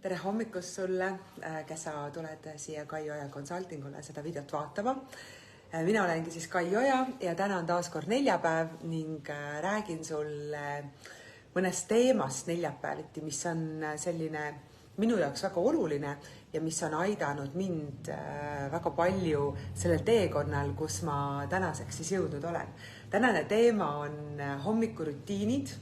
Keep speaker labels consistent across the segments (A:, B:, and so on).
A: Tere hommikust sulle, kes sa tuled siia Kai Oja Consultingule seda videot vaatama. Mina olengi siis Kai Oja ja täna on taas kord neljapäev ning räägin sulle mõnest teemast neljapäeviti, mis on selline minu jaoks väga oluline ja mis on aidanud mind väga palju sellel teekonnal, kus ma tänaseks siis jõudnud olen. Tänane teema on hommikurutiinid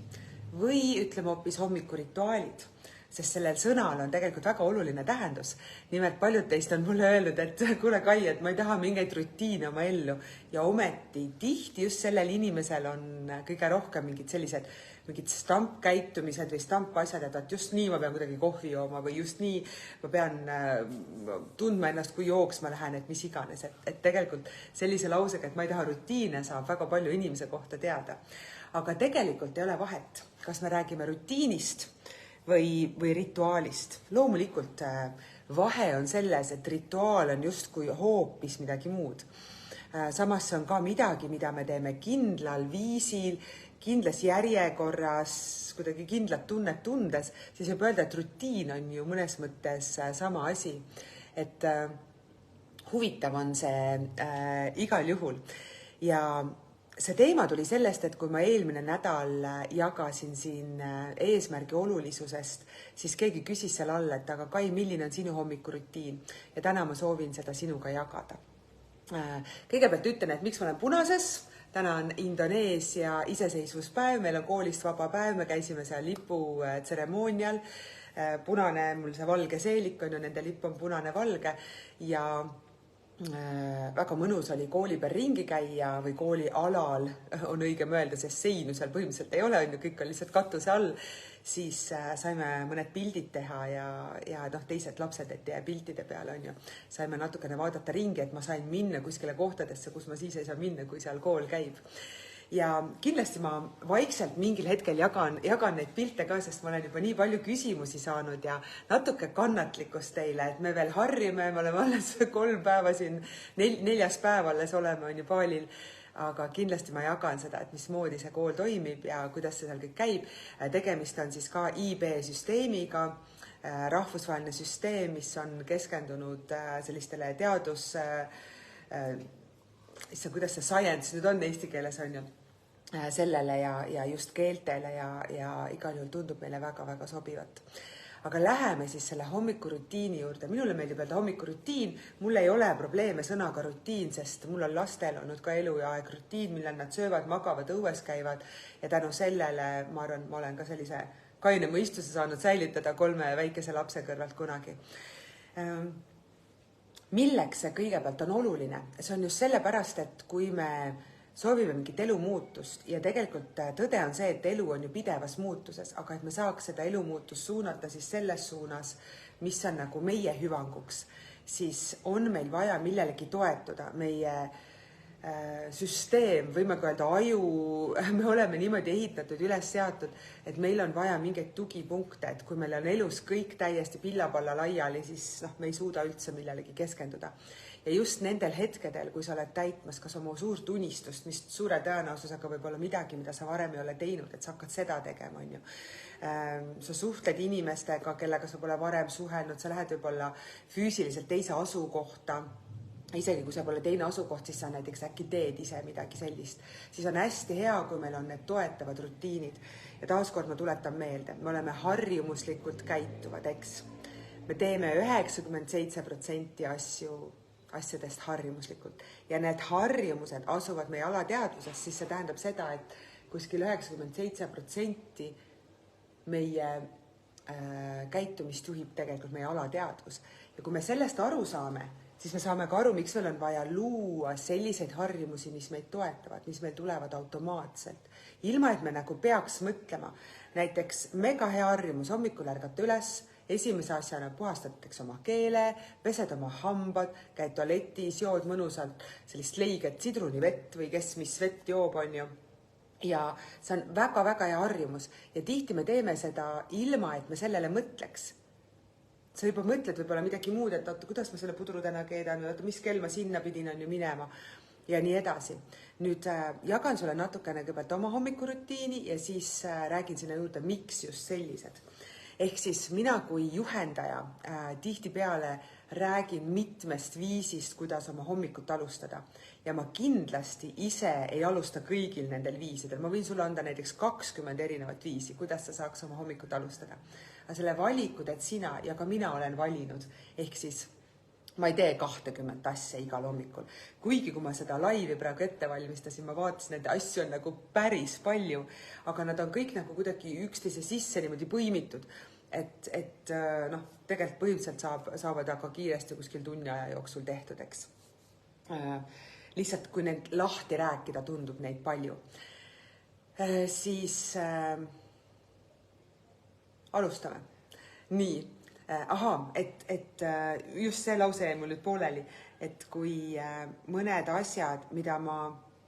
A: või ütleme hoopis hommikurituaalid, sest sellel sõnal on tegelikult väga oluline tähendus. Nimelt paljud teist on mulle öelnud, et kuule Kai, et ma ei taha mingeid rutiine oma ellu ja ometi tihti just sellel inimesel on kõige rohkem mingid stampkäitumised või stampasjad, et just nii ma pean kuidagi kohvi jooma või just nii ma pean tundma ennast, kui jooksma lähen, et mis iganes. Et tegelikult sellise lausega, et ma ei taha rutiine, saab väga palju inimese kohta teada. Aga tegelikult ei ole vahet, kas me räägime rutiinist või rituaalist. Loomulikult vahe on selles, et rituaal on justkui hoopis midagi muud. Samas see on ka midagi, mida me teeme kindlal viisil, kindlas järjekorras, kuidagi kindlat tunnet tundes, siis võib öelda, et rutiin on ju mõnes mõttes sama asi. Et huvitav on see igal juhul. Ja see teema tuli sellest, et kui ma eelmine nädal jagasin siin eesmärgi olulisusest, siis keegi küsis seal all, et aga Kai, milline on sinu hommikurutiin? Ja täna ma soovin seda sinuga jagada. Kõigepealt ütlen, et miks ma olen punases. Täna on Indoneesia iseseisvuspäev, meil on koolist vaba päev, me käisime seal lipu tseremoonial. Punane, mul see valge seelik on ja nende lipp on punane valge ja väga mõnus oli kooli peal ringi käia või kooli alal on õigem öelda, sest seinu seal põhimõtteliselt ei ole, kõik on lihtsalt katuse all, siis saime mõned pildid teha ja teised lapsed, et piltide peal on ju. Saime natukene vaadata ringi, et ma sain minna kuskile kohtadesse, kus ma siis ei saa minna, kui seal kool käib. Ja kindlasti ma vaikselt mingil hetkel jagan neid pilte ka, sest ma olen juba nii palju küsimusi saanud ja natuke kannatlikkust teile, et me veel harjime, me oleme alles 3 päeva siin, 4. päev alles oleme on ju paalil, aga kindlasti ma jagan seda, et mismoodi see kool toimib ja kuidas see seal kõik käib. Tegemist on siis ka IB-süsteemiga, rahvusvaheline süsteem, mis on keskendunud sellistele kuidas see science nüüd on eesti keeles on ju, sellele ja just keeltele ja igal juhul tundub meile väga-väga sobivat. Aga läheme siis selle hommikurutiini juurde. Minule meeldib öelda hommikurutiin. Mul ei ole probleeme sõnaga rutiin, sest mul on lastel olnud ka elu ja aeg rutiin, millal nad söövad, magavad, õues käivad ja tänu sellele ma arvan, ma olen ka sellise kaine mõistuse saanud säilitada 3 väikese lapse kõrvalt kunagi. Milleks see kõigepealt on oluline? See on just sellepärast, et kui me soovime mingit elu muutust ja tegelikult tõde on see, et elu on ju pidevas muutuses, aga et me saaks seda elu muutust suunata siis selles suunas, mis on nagu meie hüvanguks, siis on meil vaja millelegi toetuda. Meie süsteem, võime ka öelda aju, me oleme niimoodi ehitatud, üles seatud, et meil on vaja mingeid tugipunkte, et kui meil on elus kõik täiesti pillapalla laiali, siis me ei suuda üldse millelegi keskenduda. Ja just nendel hetkedel, kui sa oled täitmas kas oma suurt unistust, mis suure tõenäosusega võib olla midagi, mida sa varem ei ole teinud, et sa hakkad seda tegema, on ju. Sa suhtled inimestega, kellega sa pole varem suhelnud, sa lähed võib-olla füüsiliselt teise asukohta, isegi kui see pole teine asukoht, siis sa näiteks äkki teed ise midagi sellist. Siis on hästi hea, kui meil on need toetavad rutiinid. Ja taaskord ma tuletan meelde, me oleme harjumuslikult käituvad, eks. Me teeme 97% asjadest harjumuslikult. Ja need harjumused asuvad meie alateadvuses, siis see tähendab seda, et kuskil 97% meie käitumist juhib tegelikult meie alateadvus. Ja kui me sellest aru saame, siis me saame ka aru, miks meil on vaja luua selliseid harjumusi, mis meid toetavad, mis meil tulevad automaatselt. Ilma, et me nagu peaks mõtlema. Näiteks mega hea harjumus, hommikul ärgata üles, esimese asjana puhastatakse oma keele, pesed oma hambad, käid tualetis, jood mõnusalt sellist leiget sidrunivett või kes mis vett joob on ju. Ja see on väga-väga hea harjumus ja tihti me teeme seda ilma, et me sellele mõtleks. Sa juba mõtled võib-olla midagi muud, et kuidas ma selle pudru täna keedan või mis kell ma sinna pidin on ju minema ja nii edasi. Nüüd jagan sulle natukene kõigepealt oma hommikurutiini ja siis räägin sinna juurde, miks just sellised. Ehk siis mina kui juhendaja tihtipeale räägin mitmest viisist, kuidas oma hommikut alustada. Ja ma kindlasti ise ei alusta kõigil nendel viisidel. Ma võin sulle anda näiteks 20 erinevat viisi, kuidas sa saaks oma hommikut alustada. Aga selle valiku teed sina ja ka mina olen valinud. Ehk siis ma ei tee 20 asja igal hommikul. Kuigi kui ma seda laivi praegu ette valmistasin, ma vaatasin, et asju on nagu päris palju, aga nad on kõik nagu kuidagi üksteise sisse niimoodi põimitud. Et tegelikult põhimõtteliselt saavad aga kiiresti kuskil tunni aja jooksul tehtud, eks. Lihtsalt kui need lahti rääkida, tundub neid palju. Siis alustame. Nii. Et just see lause jäi mul nüüd pooleli, et kui mõned asjad, mida ma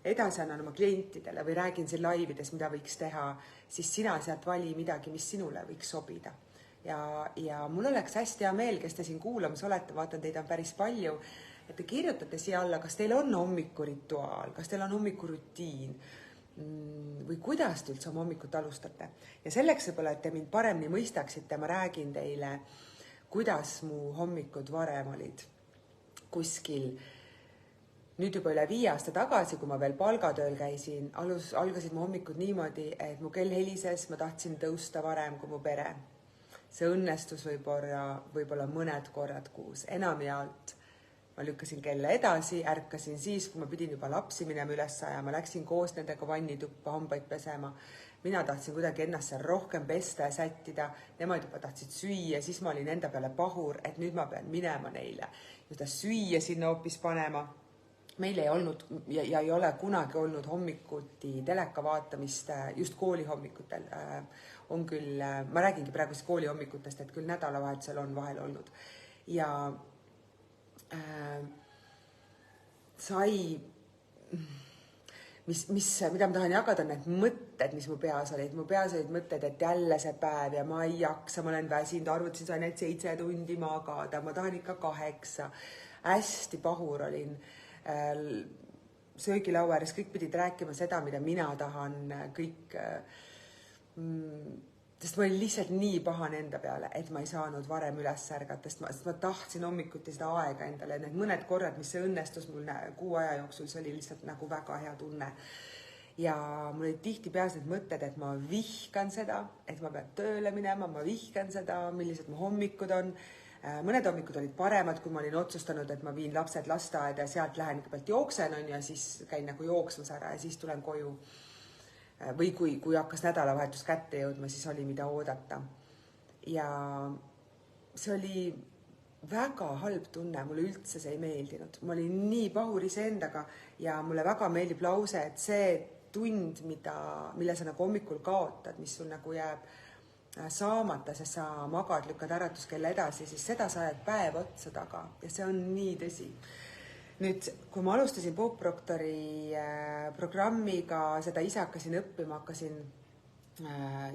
A: edasi annan oma klientidele või räägin siin laivides, mida võiks teha, siis sina sealt vali midagi, mis sinule võiks sobida. Ja mul oleks hästi hea meel, kes te siin kuulamas olete, vaatan, teid on päris palju, et te kirjutate siia alla, kas teil on hommikurituaal, kas teil on hommikurutiin või kuidas te üldse oma hommikut alustate. Ja selleks võib-olla, et te mind paremini mõistaksite, ma räägin teile, kuidas mu hommikud varem olid kuskil. Nüüd juba üle 5 aasta tagasi, kui ma veel palgatööl käisin, algasid mu hommikud niimoodi, et mu kell helises, ma tahtsin tõusta varem kui mu pere. See õnnestus võib-olla mõned korrad kuus, enamjaolt. Ma lükkasin kella edasi, ärkasin siis, kui ma pidin juba lapsi minema üles ajama, läksin koos nendega vannituppa hambaid pesema. Mina tahtsin kuidagi ennast seal rohkem pesta ja sättida, nemad juba tahtsid süüa, siis ma olin enda peale pahur, et nüüd ma pean minema neile. Seda süüa sinna hoopis panema. Meil ei olnud ja ei ole kunagi olnud hommikuti teleka vaatamist just kooli hommikutel. On küll, ma räägingi praegu kooli hommikutest, et küll nädalavahetusel on vahel olnud. Ja mida ma tahan jagada, need mõtted, mis mu peas olid. Mu peas olid mõtted, et jälle see päev ja ma ei jaksa, ma olen väsinud, arvutasin, sain need 7 tundi magada, ma tahan ikka 8. Hästi pahur olin. Söögilaua ääres kõik pidid rääkima seda, mida mina tahan, kõik, sest ma olin lihtsalt nii pahane enda peale, et ma ei saanud varem üles ärgata, sest ma tahtsin hommikuti seda aega endale. Need mõned korrad, mis see õnnestus mul kuu aja jooksul, see oli lihtsalt nagu väga hea tunne. Ja mul oli tihti peas need mõtted, et ma vihkan seda, et ma pean tööle minema, ma vihkan seda, millised mu hommikud on. Mõned hommikud olid paremad, kui ma olin otsustanud, et ma viin lapsed lasteaeda ja sealt lähen kõigepealt jooksen ja siis käin nagu jooksmas ära ja siis tulen koju. Või kui hakkas nädalavahetus kätte jõudma, siis oli mida oodata. Ja see oli väga halb tunne, mulle üldse see ei meeldinud. Ma olin nii pahur iseendaga ja mulle väga meeldib lause, et see tund, mille sa nagu hommikul kaotad, mis sul nagu jääb saamata, sest sa magad, lükkad äratuskella edasi, siis seda sa ajad päev otsa taga ja see on nii tõsi. Nüüd, kui ma alustasin Bob Proctori programmiga, seda ise hakkasin õppima, hakkasin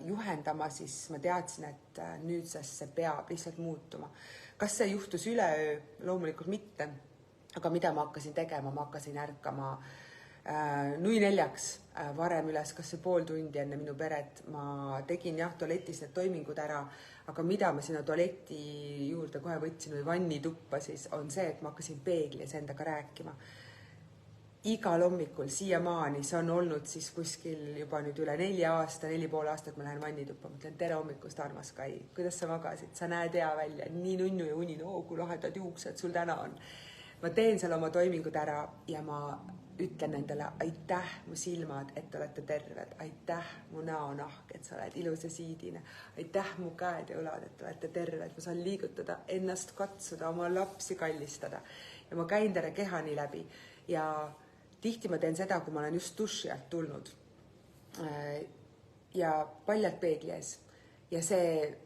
A: juhendama, siis ma teadsin, et nüüdsest see peab lihtsalt muutuma. Kas see juhtus üleöö? Loomulikult mitte. Aga mida ma hakkasin tegema? Ma hakkasin ärkama 4:00 varem üles, kas see pool tundi enne minu peret. Ma tegin tualetis need toimingud ära, aga mida ma sinna tualeti juurde kohe võtsin või vannituppa siis on see, et ma hakkasin peeglis endaga rääkima. Igal hommikul siiamaani, see on olnud siis kuskil juba nüüd üle 4 aasta, 4,5 aastat ma lähen vannituppa. Ma ütlen, tere hommikust, armas Kai, kuidas sa magasid? Sa näed hea välja, nii nunnu ja uni, kui lahedad juuksed sul täna on. Ma teen seal oma toimingud ära ja ma ütlen endale, aitäh mu silmad, et olete terved, aitäh mu näonahk, et sa oled ilus ja siidine, aitäh mu käed ja õlad, et olete terved, ma saan liigutada, ennast katsuda, oma lapsi kallistada ja ma käin tere kehani läbi ja tihti ma teen seda, kui ma olen just duši alt tulnud ja paljalt peegli ees ja see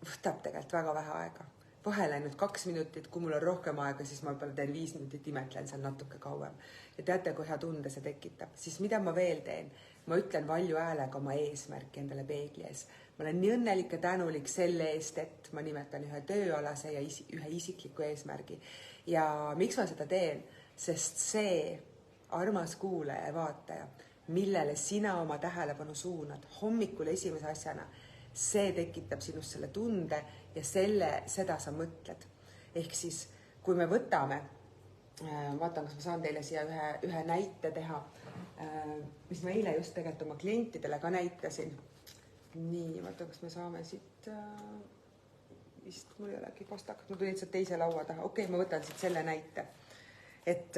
A: võtab tegelikult väga vähe aega. Vahel ainult 2 minutit, kui mul on rohkem aega, siis ma teen 5 minutit, imetlen seal natuke kauem. Ja teate, kui hea tunde see tekitab. Siis mida ma veel teen? Ma ütlen valju häälega oma eesmärki endale peegli ees. Ma olen nii õnnelik ja tänulik selle eest, et ma nimetan ühe tööalase ja ühe isikliku eesmärgi. Ja miks ma seda teen? Sest see, armas kuulaja ja vaataja, millele sina oma tähelepanu suunad hommikul esimese asjana, see tekitab sinust selle tunde ja seda sa mõtled. Ehk siis, kui me võtame, vaatan, kas ma saan teile siia ühe näite teha, mis ma eile just tegelikult oma klientidele ka näitasin. Nii, vaatan, kas me saame siit, vist mul ei olegi pastakat, ma tulin lihtsalt teise laua taha. Okei, ma võtan siit selle näite. Et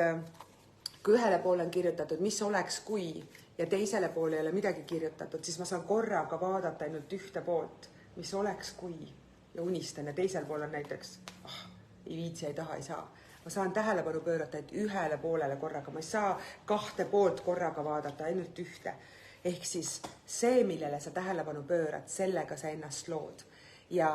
A: kui ühele poole on kirjutatud, mis oleks kui, ja teisele poole ei ole midagi kirjutatud, siis ma saan korraga vaadata ainult ühte poolt, mis oleks kui, ja unistan, ja teisel pool on näiteks, ei viitsi, ei taha, ei saa. Ma saan tähelepanu pöörata, et ühele poolele korraga, ma ei saa kahte poolt korraga vaadata, ainult ühte. Ehk siis see, millele sa tähelepanu pöörad, sellega sa ennast lood. Ja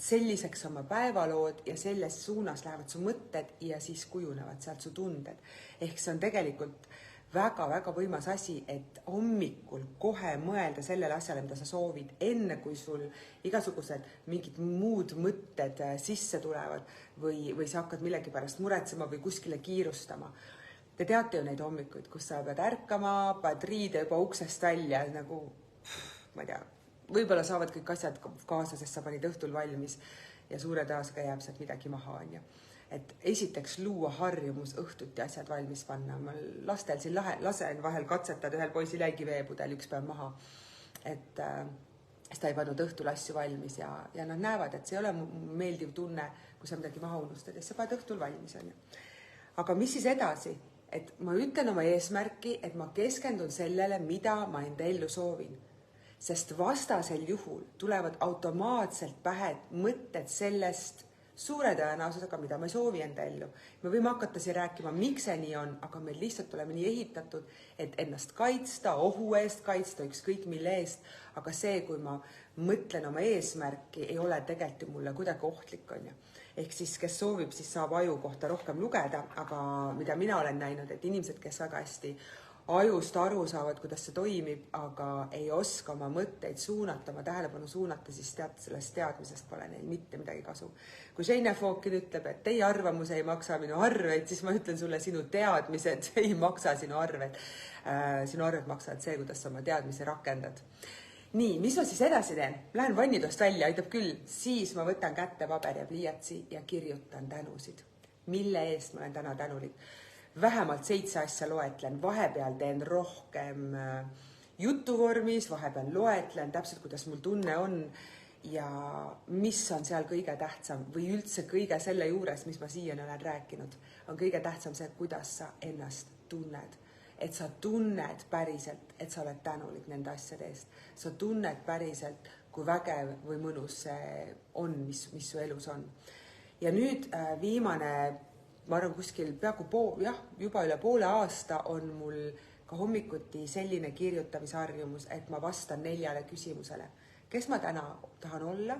A: selliseks oma päevalood ja selles suunas lähevad su mõtted ja siis kujunevad sealt su tunded. Ehk see on tegelikult väga-väga võimas asi, et hommikul kohe mõelda sellele asjale, mida sa soovid, enne kui sul igasugused mingid muud mõtted sisse tulevad või sa hakkad millegi pärast muretsema või kuskile kiirustama. Te teate ju neid hommikuid, kus sa pead ärkama, paned riide juba uksest välja, nagu, ma ei tea, võib-olla saavad kõik asjad kaasa, sest sa panid õhtul valmis ja suure tõenäosusega jääb sealt midagi maha, on ju. Et esiteks luua harjumus õhtuti asjad valmis panna. Ma lastel siin lasen vahel katsetada, ühel poisil jäigi veepudel üks päev maha. Et ta ei pannud õhtul asju valmis ja nad näevad, et see ei ole meeldiv tunne, kui sa midagi maha unustad ja sa paned õhtul valmis. On ju. Aga mis siis edasi? Et ma ütlen oma eesmärki, et ma keskendun sellele, mida ma enda ellu soovin. Sest vastasel juhul tulevad automaatselt pähe mõtted sellest suure tõenäosusega, mida ma ei soovi enda ellu. Me võime hakata siin rääkima, miks see nii on, aga meil lihtsalt oleme nii ehitatud, et ennast kaitsta, ohu eest kaitsta, ükskõik mille eest. Aga see, kui ma mõtlen oma eesmärki, ei ole tegelikult mulle kuidagi ohtlik, on ju. Ehk siis, kes soovib, siis saab aju kohta rohkem lugeda, aga mida mina olen näinud, et inimesed, kes väga hästi ajust aru saavad, kuidas see toimib, aga ei oska oma mõtteid suunata, oma tähelepanu suunata, siis sellest teadmisest pole neil mitte midagi kasu. Kui Shane Fawkin ütleb, et teie arvamus ei maksa minu arveid, siis ma ütlen sulle, sinu teadmised ei maksa sinu arved. Sinu arved maksavad see, kuidas sa oma teadmisi rakendad. Nii, mis ma siis edasi teen? Lähen vannitoast välja, aitab küll. Siis ma võtan kätte paberi ja pliiatsi ja kirjutan tänusid. Mille eest ma olen täna tänulik? Vähemalt 7 asja loetlen, vahepeal teen rohkem jutuvormis, vahepeal loetlen täpselt, kuidas mul tunne on ja mis on seal kõige tähtsam või üldse kõige selle juures, mis ma siiani olen rääkinud, on kõige tähtsam see, kuidas sa ennast tunned. Et sa tunned päriselt, et sa oled tänulik nende asjade eest. Sa tunned päriselt, kui vägev või mõnus see on, mis su elus on. Ja nüüd viimane ma arvan, kuskil peaaegu juba üle poole aasta on mul ka hommikuti selline kirjutamisharjumus, et ma vastan 4 küsimusele. Kes ma täna tahan olla,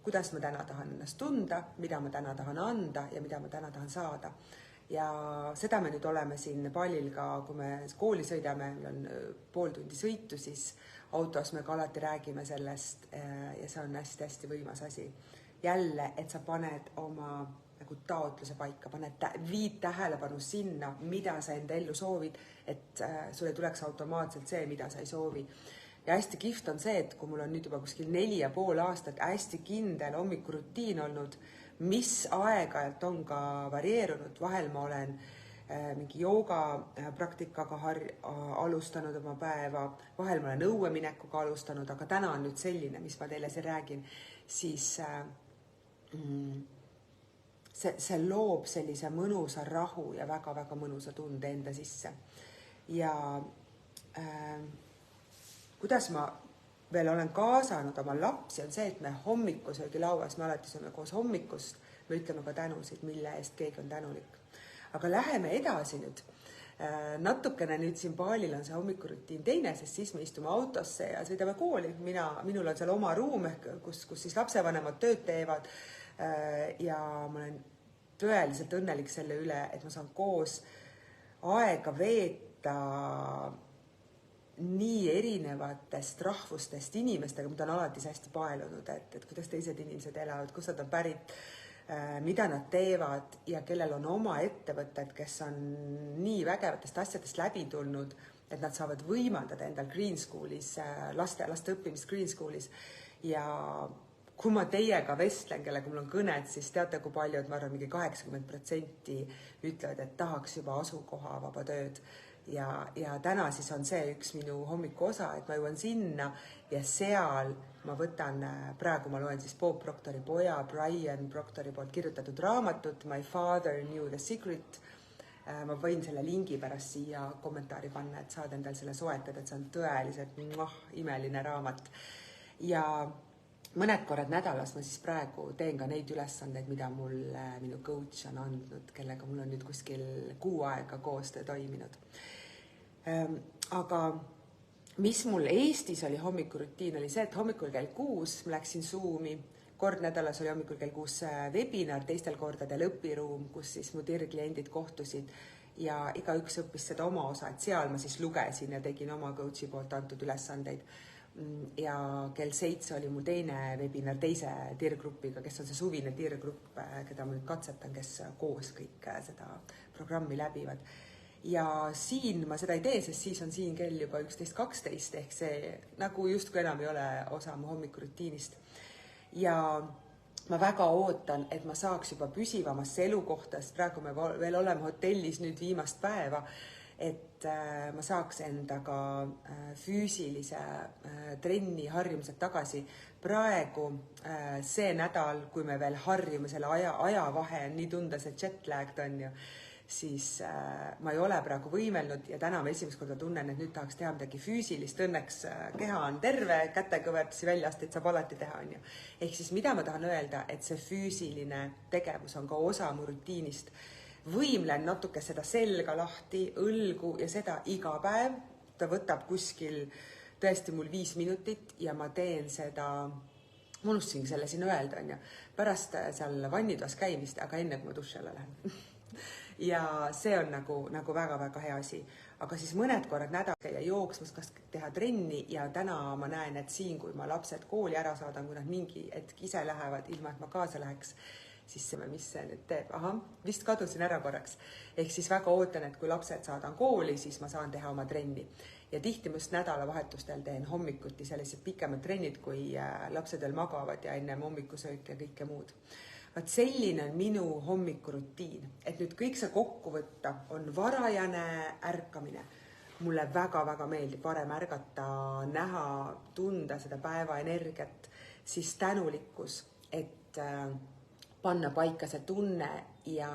A: kuidas ma täna tahan ennast tunda, mida ma täna tahan anda ja mida ma täna tahan saada. Ja seda me nüüd oleme siin Balil ka, kui me kooli sõidame, meil on pool tundi sõitu, siis autos me ka alati räägime sellest ja see on hästi-hästi võimas asi. Jälle, et sa paned oma taotluse paika, viid tähelepanu sinna, mida sa enda ellu soovid, et sulle tuleks automaatselt see, mida sa ei soovi. Ja hästi kihvt on see, et kui mul on nüüd juba kuskil 4,5 aastat hästi kindel hommikurutiin olnud, mis aeg-ajalt on ka varieerunud, vahel ma olen mingi jooga praktikaga alustanud oma päeva, vahel ma olen õueminekuga alustanud, aga täna on nüüd selline, mis ma teile siin räägin, siis see loob sellise mõnusa rahu ja väga-väga mõnusa tunde enda sisse. Ja kuidas ma veel olen kaasanud oma lapsi, on see, et me hommikusöögilauas, me alati sööme koos hommikust, me ütleme ka tänusid, mille eest keegi on tänulik. Aga läheme edasi nüüd. Natukene nüüd siin Balil on see hommikurutiin teine, sest siis me istume autosse ja sõidame kooli. Minul on seal oma ruum, kus siis lapsevanemad tööd teevad ja ma olen tõeliselt õnnelik selle üle, et ma saan koos aega veeta nii erinevatest rahvustest inimestega, mida on alati hästi paelunud, et kuidas teised inimesed elavad, kus nad on pärit, mida nad teevad ja kellel on oma ettevõtted, kes on nii vägevatest asjadest läbi tulnud, et nad saavad võimaldada endal Green Schoolis, laste õppimist Green Schoolis. ja kui ma teiega vestlen, kellega mul on kõned, siis teate, kui palju, et ma arvan, mingi 80% ütlevad, et tahaks juba asukoha vaba tööd. Ja täna siis on see üks minu hommiku osa, et ma jõuan sinna ja seal ma võtan, praegu ma loen siis Bob Proctori poja Brian Proctori poolt kirjutatud raamatut My Father Knew the Secret. Ma võin selle lingi pärast siia kommentaari panna, et saad endal selle soetada, et see on tõeliselt imeline raamat. Ja mõned korrad nädalas ma siis praegu teen ka neid ülesandeid, mida mul minu coach on andnud, kellega mul on nüüd kuskil 6 aega koostöö toiminud. Aga mis mul Eestis oli hommikurutiin, oli see, et hommikul kell 6 ma läksin Zoomi. Kord nädalas oli hommikul kell 6 webinar, teistel kordadel õpiruum, kus siis mu TIR-kliendid kohtusid ja igaüks õppis seda oma osa, et seal ma siis lugesin ja tegin oma coachi poolt antud ülesandeid. Ja kell 7 oli mul teine webinar teise TIR-grupiga, kes on see suvine TIR-grupp, keda ma nüüd katsetan, kes koos kõik seda programmi läbivad. Ja siin ma seda ei tee, sest siis on siin kell juba 11:12 ehk see nagu justkui enam ei ole osa mu hommikurutiinist. Ja ma väga ootan, et ma saaks juba püsivamasse elukohta, sest praegu me veel oleme hotellis nüüd viimast päeva, et ma saaks endaga füüsilise trenni harjumused tagasi. Praegu see nädal, kui me veel harjume selle ajavahe on nii tunda, see jetlagged on ju, siis ma ei ole praegu võimelnud ja täna ma esimest korda tunnen, et nüüd tahaks teha midagi füüsilist. Õnneks keha on terve, kätekõverdusi väljaasteid saab alati teha, on ju. Ehk siis mida ma tahan öelda, et see füüsiline tegevus on ka osa mu rutiinist. Võimlen natuke seda selga lahti, õlgu ja seda iga päev. Ta võtab kuskil tõesti mul 5 minutit ja ma teen seda, ma unustasingi selle siin öelda, on ju, pärast seal vannitoas käimist, aga enne kui ma duši alla lähen. Ja see on nagu väga-väga hea asi. Aga siis mõned korrad nädal käia jooksmas, kas teha trenni ja täna ma näen, et siin, kui ma lapsed kooli ära saadan, kui nad mingi hetk ise lähevad, ilma et ma kaasa läheks, siis mis see nüüd teeb? Vist kadusin ära korraks. Ehk siis väga ootan, et kui lapsed saadan kooli, siis ma saan teha oma trenni. Ja tihti ma just nädalavahetustel teen hommikuti sellised pikemad trennid, kui lapsed veel magavad ja enne hommikusöök ja kõike muud. Vaat selline on minu hommikurutiin, et nüüd kõik see kokku võtta on varajane ärkamine. Mulle väga-väga meeldib varem ärgata, näha, tunda seda päeva energiat, siis tänulikkus, et panna paika see tunne ja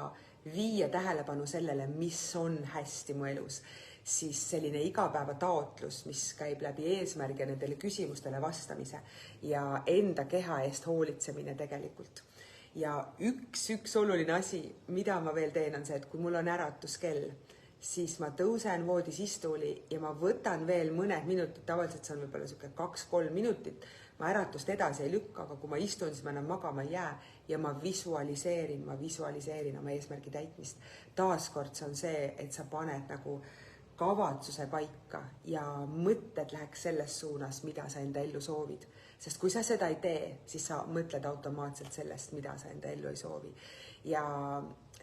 A: viia tähelepanu sellele, mis on hästi mu elus. Siis selline igapäeva taotlus, mis käib läbi eesmärgi ja nendele küsimustele vastamise ja enda keha eest hoolitsemine tegelikult. Ja üks oluline asi, mida ma veel teen, on see, et kui mul on äratuskell, siis ma tõusen voodis istuuli ja ma võtan veel mõned minutit, tavaliselt see on võib-olla 2-3 minutit, ma äratust edasi ei lükka, aga kui ma istun, siis ma enam magama ei jää ja ma visualiseerin oma eesmärgi täitmist. Taaskord see on see, et sa paned nagu kavatsuse paika ja mõtted läheks selles suunas, mida sa enda ellu soovid. Sest kui sa seda ei tee, siis sa mõtled automaatselt sellest, mida sa enda ellu ei soovi. Ja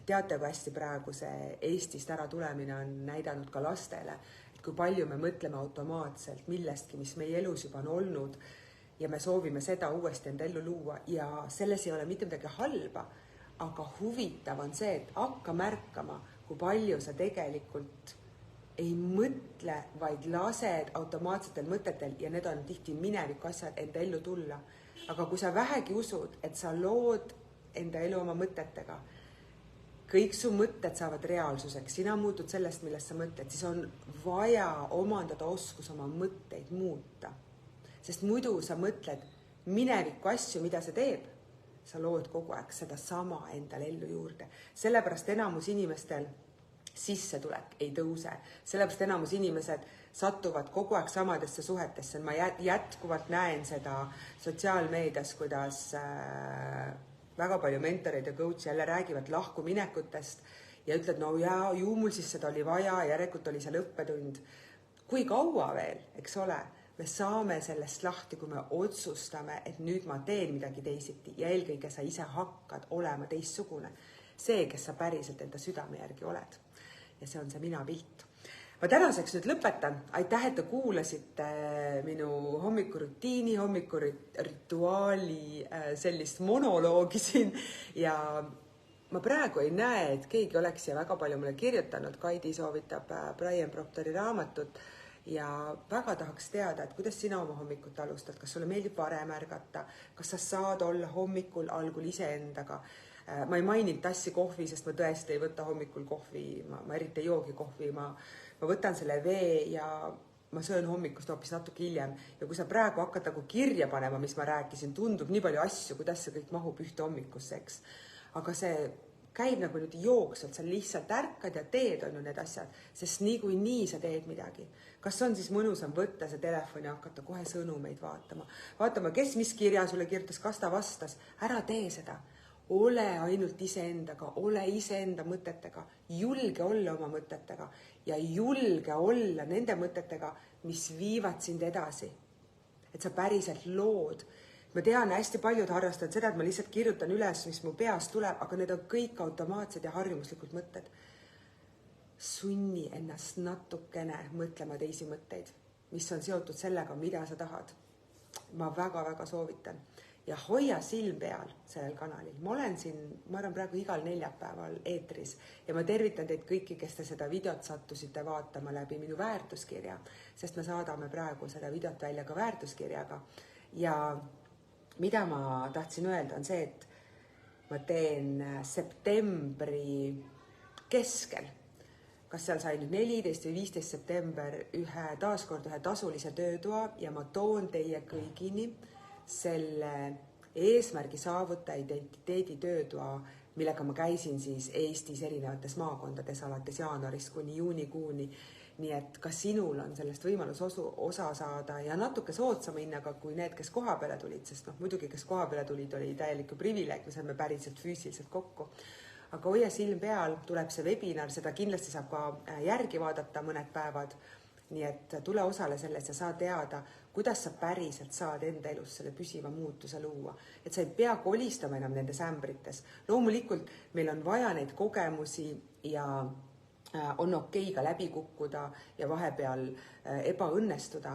A: teate, kui hästi praegu see Eestist ära tulemine on näidanud ka lastele, et kui palju me mõtleme automaatselt millestki, mis meie elus juba on olnud ja me soovime seda uuesti enda ellu luua ja selles ei ole mitte midagi halba, aga huvitav on see, et hakka märkama, kui palju sa tegelikult ei mõtle, vaid lased automaatsetel mõtetel ja need on tihti mineviku asjad enda ellu tulla. Aga kui sa vähegi usud, et sa lood enda elu oma mõtetega, kõik su mõtted saavad reaalsuseks, sina muutud sellest, millest sa mõtled, siis on vaja omandada oskus oma mõtteid muuta. Sest muidu sa mõtled mineviku asju, mida see teeb, sa lood kogu aeg seda sama endale ellu juurde. Sellepärast enamus inimestel sissetulek ei tõuse. Sellepärast enamus inimesed satuvad kogu aeg samadesse suhetesse. Ma jätkuvalt näen seda sotsiaalmeedias, kuidas väga palju mentoreid ja coach jälle räägivad lahkuminekutest ja ütled, no ja, ju mul siis seda oli vaja, järelikult oli see õppetund. Kui kaua veel, eks ole, me saame sellest lahti, kui me otsustame, et nüüd ma teen midagi teisiti ja eelkõige sa ise hakkad olema teistsugune. See, kes sa päriselt enda südame järgi oled. Ja see on see mina pilt. ma tänaseks nüüd lõpetan. Aitäh, et te kuulasite minu hommikurutiini, hommikurituaali sellist monoloogi siin ja ma praegu ei näe, et keegi oleks siia väga palju mulle kirjutanud. Kaidi soovitab Brian Proctori raamatut ja väga tahaks teada, et kuidas sina oma hommikut alustad, kas sulle meeldib varem ärgata, kas sa saad olla hommikul algul iseendaga. Ma ei maininud tassi kohvi, sest ma tõesti ei võta hommikul kohvi, ma eriti ei joogi kohvi, ma võtan selle vee ja ma söön hommikust hoopis natuke hiljem. Ja kui sa praegu hakkad nagu kirja panema, mis ma rääkisin, tundub nii palju asju, kuidas see kõik mahub ühte hommikusse, eks. Aga see käib nagu nüüd jooksvalt, sa lihtsalt ärkad ja teed on ju need asjad, sest nii sa teed midagi. Kas on siis mõnusam võtta see telefon ja hakata kohe sõnumeid vaatama, kes mis kirja sulle kirjutas, kas ta vastas, ära tee seda. Ole ainult iseendaga, ole iseenda mõtetega, julge olla oma mõtetega ja julge olla nende mõtetega, mis viivad sind edasi. Et sa päriselt lood. Ma tean, hästi paljud harrastavad seda, et ma lihtsalt kirjutan üles, mis mu peast tuleb, aga need on kõik automaatsed ja harjumuslikud mõtted. Sunni ennast natukene mõtlema teisi mõtteid, mis on seotud sellega, mida sa tahad. Ma väga soovitan. Ja hoia silm peal sellel kanalil. Ma olen siin, ma arvan praegu igal neljapäeval eetris ja ma tervitan teid kõiki, kes te seda videot sattusite vaatama läbi minu väärtuskirja, sest me saadame praegu seda videot välja ka väärtuskirjaga. Ja mida ma tahtsin öelda on see, et ma teen septembri keskel, kas seal sai nüüd 14 või 15 september taaskord ühe tasulise töötoa ja ma toon teie kõigini selle eesmärgi saavuta identiteedi töötoa, millega ma käisin siis Eestis erinevates maakondades alates jaanuarist kuni juunikuuni. Nii et ka sinul on sellest võimalus osa saada ja natuke soodsama hinnaga kui need, kes koha peale tulid, sest muidugi, kes koha peale tulid, oli täielikku privileeg, me saime päriselt füüsiliselt kokku. Aga hoia silm peal, tuleb see webinar, seda kindlasti saab ka järgi vaadata mõned päevad. Nii et tule osale selles ja saa teada, kuidas sa päriselt saad enda elus selle püsiva muutuse luua. Et sa ei pea kolistama enam nendes ämbrites. Loomulikult meil on vaja neid kogemusi ja on okei ka läbi kukkuda ja vahepeal ebaõnnestuda.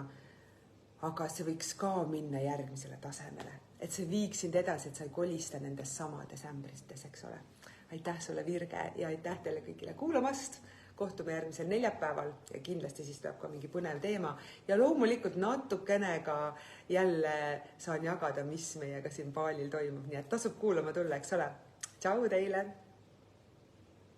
A: Aga see võiks ka minna järgmisele tasemele. Et see viiks sind edasi, et sa ei kolista nendes samades ämbrites, eks ole. Aitäh sulle, Virge, ja aitäh teile kõigile kuulamast. Kohtume järgmisel neljapäeval ja kindlasti siis tuleb ka mingi põnev teema. Ja loomulikult natukene ka jälle saan jagada, mis meiega siin baalil toimub. Nii et tasub kuulama tulla, eks ole. Tšau teile!